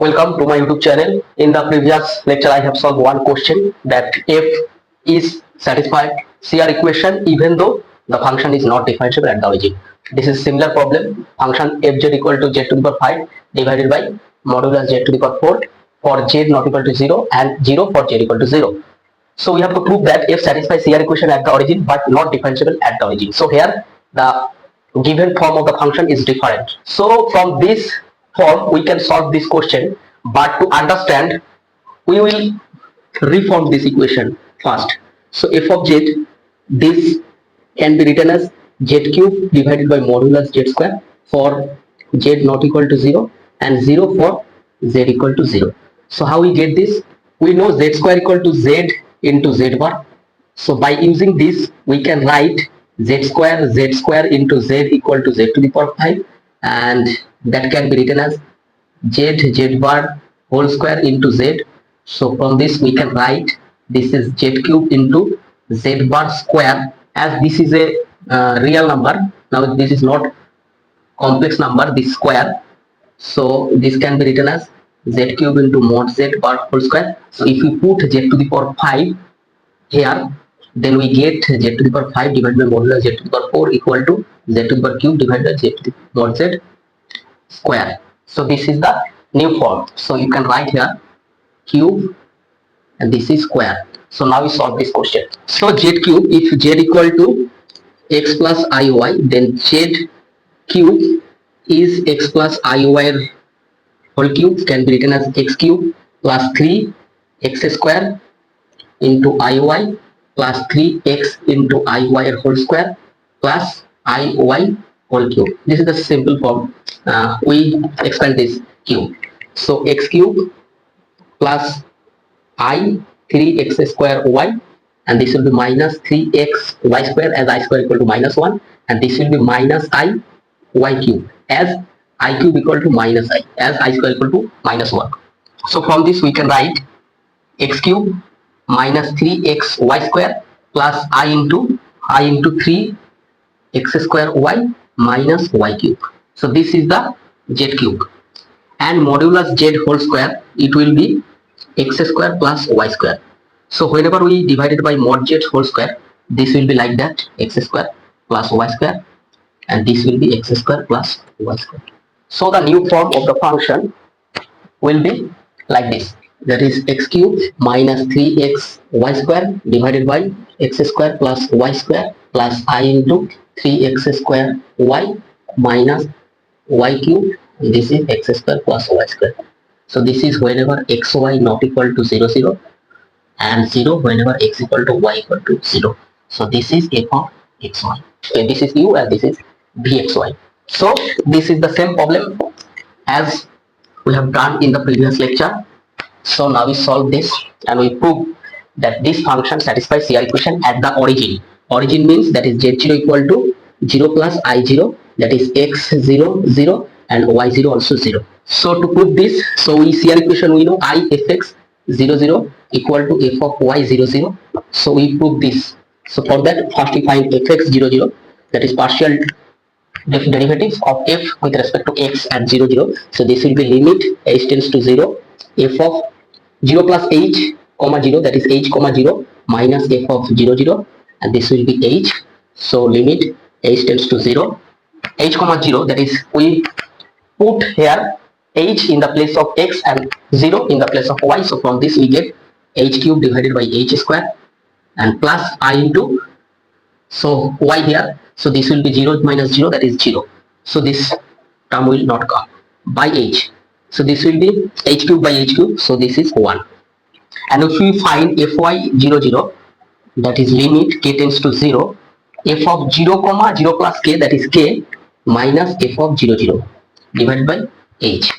Welcome to my YouTube channel. In the previous lecture, I have solved one question that f is satisfied CR equation even though the function is not differentiable at the origin. This is similar problem. Function fz equal to z to the power 5 divided by modulus z to the power 4 for z not equal to 0 and 0 for z equal to 0. So we have to prove that f satisfies CR equation at the origin but not differentiable at the origin. So here the given form of the function is different. So from this form we can solve this question, but to understand we will reform this equation first. So f of z, this can be written as z cube divided by modulus z square for z not equal to 0 and 0 for z equal to 0. So how we get this? We know z square equal to z into z bar. So by using this we can write z square into z equal to z to the power 5, and that can be written as z bar whole square into z. So from this we can write this is z cube into z bar square, as this is a real number. Now this is not complex number, this square. So this can be written as z cube into mod z bar whole square. So if we put z to the power 5 here, then we get z to the power 5 divided by modulus z to the power 4 equal to z to the power cube divided by z to the mod z square. So this is the new form. So you can write here cube and this is square. So now we solve this question. So z cube, if z equal to x plus iy, then z cube is x plus iy whole cube, can be written as x cube plus 3 x square into iy plus 3x into iy whole square plus iy whole cube. This is the simple form. We expand this cube. So x cube plus I 3x square y, and this will be minus 3x y square, as I square equal to minus 1, and this will be minus I y cube, as I cube equal to minus I, as I square equal to minus 1. So from this we can write x cube minus 3x y square plus I into 3 x square y minus y cube. So this is the z cube, and modulus z whole square, it will be x square plus y square. So whenever we divide it by mod z whole square, this will be like that, x square plus y square, and this will be x square plus y square. So the new form of the function will be like this, that is x cube minus 3x y square divided by x square plus y square plus I into 3x square y minus y cube, and this is x square plus y square. So this is whenever xy not equal to 0 0 and 0 whenever x equal to y equal to 0. So this is f of xy. Okay, this is u and this is vxy. So this is the same problem as we have done in the previous lecture. So now we solve this and we prove that this function satisfies CR equation at the origin. Origin means that is z0 equal to 0 plus i0, that is x0 0 and y0 also 0. So to prove this, so we CR equation, we know I fx 0 0 equal to f of y 0 0. So we prove this. So for that, first we find fx 0 0, that is partial derivatives of f with respect to x at 0 0. So this will be limit h tends to 0 f of 0 plus h comma 0, that is h comma 0 minus f of 0 0, and this will be h. So limit h tends to 0 h comma 0, that is we put here h in the place of x and 0 in the place of y. So from this we get h cube divided by h square and plus I into, so y here, so this will be 0 minus 0, that is 0. So this term will not come by h. So this will be h cube by h cube, so this is 1. And if we find fy 0 0, that is limit k tends to 0 f of 0 comma 0 plus k, that is k minus f of 0 0 divided by h.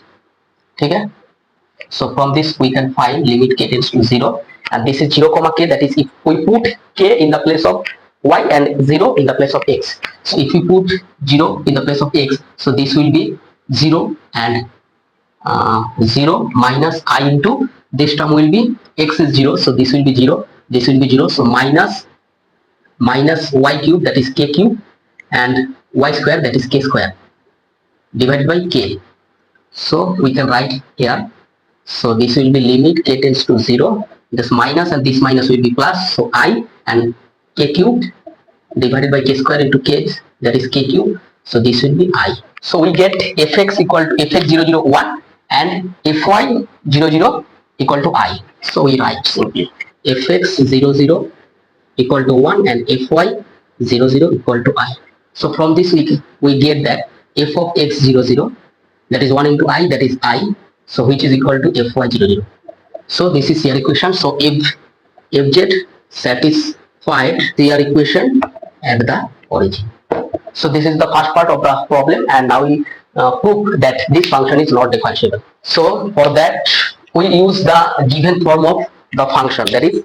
Okay, so from this we can find limit k tends to 0, and this is 0 comma k, that is if we put k in the place of y and 0 in the place of x. So if we put 0 in the place of x, so this will be 0 and 0 minus I into, this term will be x is 0, so this will be 0, this will be 0, so minus y cube, that is k cube, and y square, that is k square, divided by k. So we can write here So this will be limit k tends to 0, this minus and this minus will be plus, so I, and k cubed divided by k square into k, that is k cube, so this will be I. So we get fx equal to fx001 and fy00 equal to I. So we write simply fx00 equal to 1 and fy00 equal to I. So from this we get that f of x00, that is 1 into I, that is I, so which is equal to fy00. So this is your equation. So if fz satisfied your equation at the origin. So this is the first part of the problem, and now we prove that this function is not differentiable. So for that we use the given form of the function, that is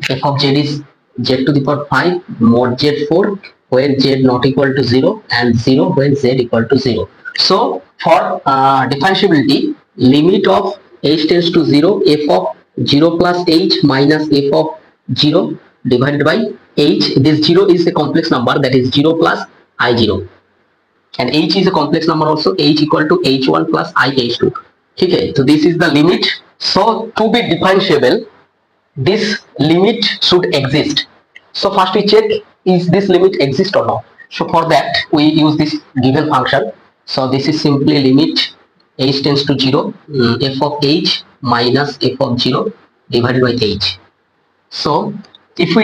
f of z is z to the power 5 mod z4 when z not equal to 0 and 0 when z equal to 0. So for differentiability, limit of h tends to 0, f of 0 plus h minus f of 0 divided by h. This 0 is a complex number, that is 0 plus I0, and h is a complex number also, h equal to h1 plus I h2. Okay, so this is the limit. So to be differentiable, this limit should exist. So first we check is this limit exist or not. So for that we use this given function. So this is simply limit h tends to 0, f of h minus f of 0 divided by h. So if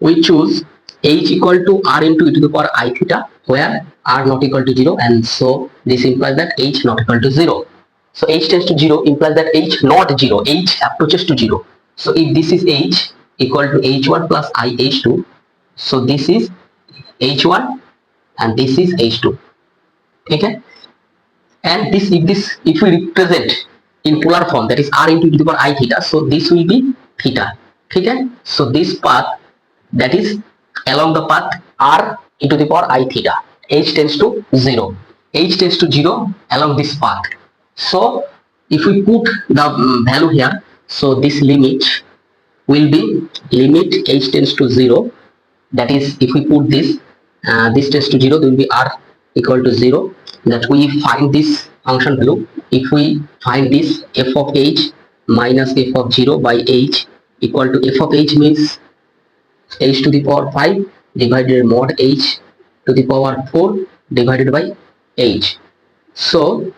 we choose h equal to r into e to the power I theta, where r not equal to 0, and so this implies that h not equal to 0. So h tends to 0 implies that h not 0, h approaches to 0. So if this is h equal to h1 plus I h2, so this is h1 and this is h2. Okay, and if we represent in polar form, that is r into e to the power I theta, so this will be theta. Okay, so this path, that is along the path r e to the power I theta, h tends to 0, h tends to 0 along this path. So if we put the value here, so this limit will be limit h tends to 0, that is if we put this this tends to 0, there will be r equal to 0, that we find this function value. If we find this f of h minus f of 0 by h equal to f of h means h to the power 5 divided mod h to the power 4 divided by h. So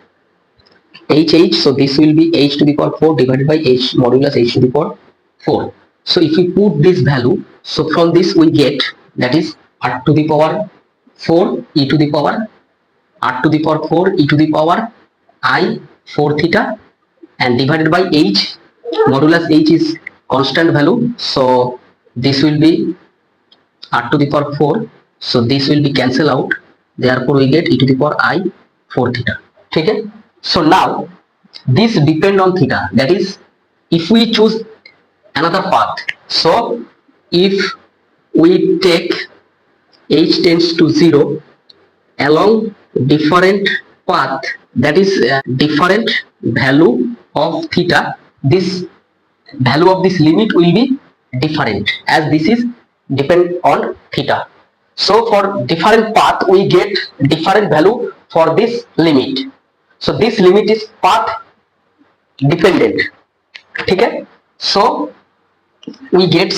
so this will be h to the power 4 divided by h modulus h to the power 4. So if we put this value, so from this we get, that is r to the power 4 e to the power r to the power 4 e to the power I 4 theta, and divided by h, modulus h is constant value, so this will be r to the power 4, so this will be cancel out, therefore we get e to the power I 4 theta. Okay, so now this depend on theta, that is if we choose another path, so if we take h tends to 0 along different path, that is different value of theta, this value of this limit will be different, as this is depend on theta. So for different path we get different value for this limit. So this limit is path dependent. Okay, so we get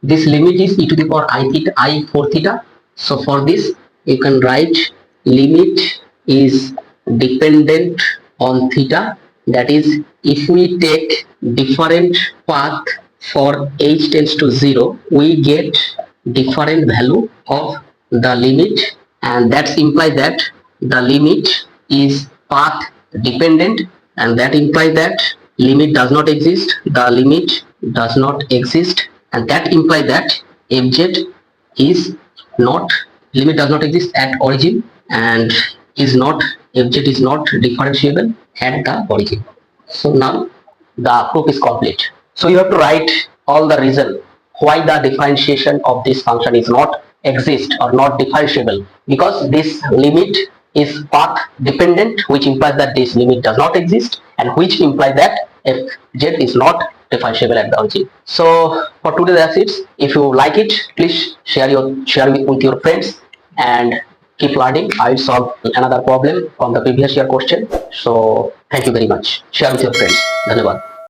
this limit is e to the power I theta, I 4 theta. So for this you can write limit is dependent on theta, that is if we take different path for h tends to 0, we get different value of the limit, and that implies that the limit is path dependent, and that implies that limit does not exist, the limit does not exist, and that implies that fz is not, limit does not exist at origin, and is not, fz is not differentiable at the origin. So now the proof is complete. So you have to write all the reason why the differentiation of this function is not exist or not differentiable, because this limit is path dependent, which implies that this limit does not exist, and which implies that fz is not differentiable at the origin. So for today that's it. If you like it, please share with your friends, and keep learning. I will solve another problem from the previous year question. So thank you very much. Share with your friends. धन्यवाद.